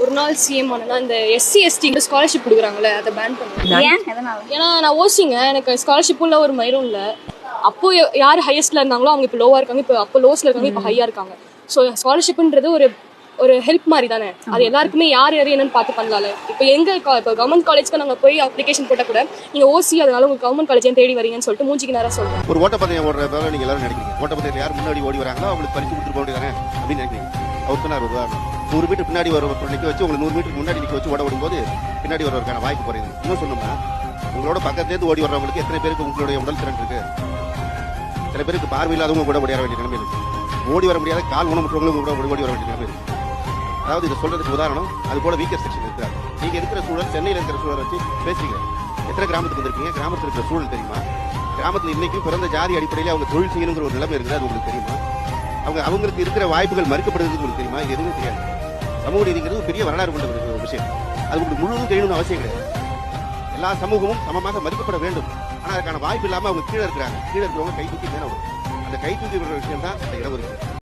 ஒரு நாள் சிஎம் ஆனா இந்த எஸ்சி எஸ்டி ஸ்காலர்ஷிப் கொடுக்குறாங்கல்ல அதை பேன் பண்ணுவேன். ஏன்னா நான் ஓசிங்க, எனக்கு ஸ்காலர்ஷிப்பும் இல்லை ஒரு மயிரும் இல்லை. அப்போ யார் ஹையஸ்ட்ல இருந்தாங்களோ அவங்க இப்போ லோவா இருக்காங்க, இப்போ அப்போ லோஸ்ல இருக்காங்க, இப்போ ஹையா இருக்காங்க. ஸோ ஸ்காலர்ஷிப்ன்றது ஒரு ஹெல்ப் மாதிரி தானே, அது எல்லாருக்குமே யார் என்னன்னு பார்த்து பண்ணலாம்ல. இப்போ இப்போ கவர்மெண்ட் காலேஜ்க்கு நாங்கள் போய் அப்ளிகேஷன் போட்டால் கூட நீங்கள் ஓசி, அதனால உங்களுக்கு கவர்மெண்ட் காலேஜ் தேடி வரீங்கன்னு சொல்லிட்டு மூஞ்சிக்கு நேரம் சொல்றேன். ஒரு ஓட்டப்பந்தயம் ஓடுறதால நீங்க எல்லாரும் நினைக்கிறீங்க ஓட்டப்பந்தயத்தில் யார் முன்னாடி ஓடி வராங்களோ அவங்களுக்கு பரிசு கொடுத்துட்டு போக வேண்டியதானே அப்படின்னு நினைக்கிறீங்க. அவர் சொன்னார் ஒரு உதாரணம், 100 மீட்டர் பின்னாடி நிற்க வச்சு உங்களுக்கு 100 மீட்டருக்கு முன்னாடி நிற்க வச்சு ஓடும்போது பின்னாடி வரவருக்கான வாய்ப்பு குறையுது. இன்னும் சொன்னோம்னா உங்களோட பக்கத்துலேருந்து ஓடி வர்றவங்களுக்கு எத்தனை பேருக்கு உங்களுடைய உடல் திறன் இருக்கு, சில பேருக்கு பார்வை இல்லாதவங்க கூட ஓடி வர வேண்டிய நிலைமை இருக்கு, ஓடி வர முடியாத கால் ஊனமுற்றவங்களும் கூட ஓடி வர வேண்டிய நிலைமை இருக்கு. அதாவது இதை சொல்றதுக்கு உதாரணம் அது போல வீக்கர் செக்ஷன் இருக்கிறாங்க. நீங்க இருக்கிற சூழல், சென்னையில் இருக்கிற சூழல் வச்சு பேசுறீங்க. எத்தனை கிராமத்துக்கு வந்திருக்கீங்க, கிராமத்தில் இருக்கிற சூழல் தெரியுமா, கிராமத்தில் இன்னைக்கும் பிறந்த ஜாதி அடிப்படையில் அவங்க தொழில் செய்யணுங்கிற ஒரு நிலைமை இருக்குது, அது உங்களுக்கு தெரியுமா, அவங்களுக்கு இருக்கிற வாய்ப்புகள் மறுக்கப்படுறது உங்களுக்கு தெரியுமா, இது எதுவும் தெரியாது. சமூக நீதிங்கிறது பெரிய வரலாறு கொண்ட ஒரு விஷயம், அது உங்களுக்கு முழுவதும் தெரியணும்னு அவசியம் கிடையாது. எல்லா சமூகமும் சமமாக மதிக்கப்பட வேண்டும், ஆனால் அதுக்கான வாய்ப்பு இல்லாமல் அவங்க கீழே இருக்கிறாங்க. கீழே இருக்கிறவங்க கை தூக்கி மேலே வரும். அந்த கை தூக்கி விடுற விஷயம் தான் அந்த இடஒதுக்கீடு.